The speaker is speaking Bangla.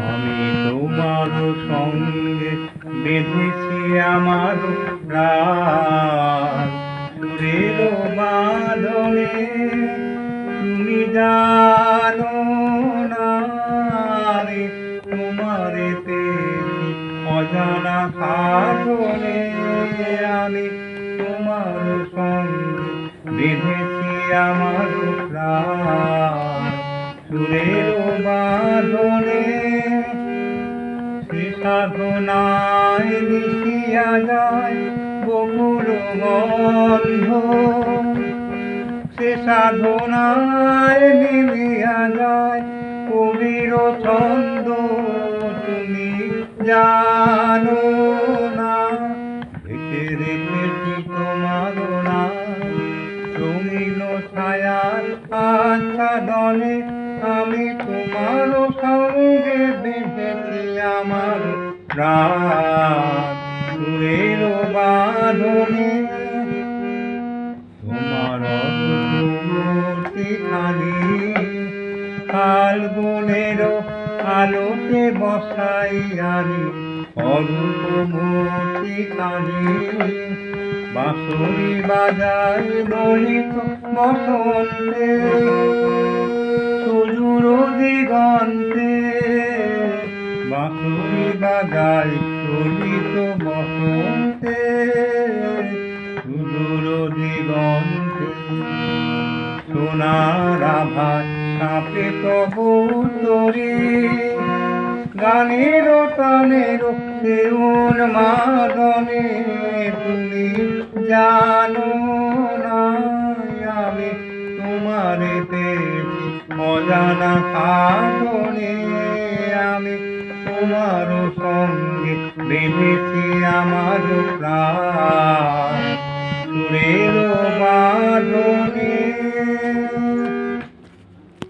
আমি তোমার সঙ্গে বেঁধেছি আমার প্রাণ সুরের বাঁধনে। তুমি জানো না আমি তোমারে পেয়েছি অজানা সাধনে। আমি তোমার সঙ্গে বেঁধেছি আমার প্রাণ সুরের বাঁধনে। সে সাধনায় মিশিয়া যায় বকুল গন্ধ, সে সাধনায় মিলিয়া যায় কবির ছন্দ। তুমি জানো না ঢেকে রেখেছি তোমার নাম রঙিন ছায়ার আচ্ছাদনে। আমি তোমার সঙ্গে বেঁধেছি আমার প্রাণ সুরের বাঁধনে। তোমার মূর্তিখানি ফাল্গুনের আলোতে বসাইয়ানি অরূপ মূর্তিখানি। বাঁশরি বাজাই ললিত বসন্তে সুদূর দিগন্তে। বাঁশরি বাজাই ললিত বসন্তে সুদূর দিগন্তে। সোনার আভায় কাঁপে তবু তরি গানের টানের সেউন মাদনে। তুমি জানো না আমি তোমারে পেয়েছি অজানা সাধনে। আমি তোমার সঙ্গে বেঁধেছি আমার প্রাণ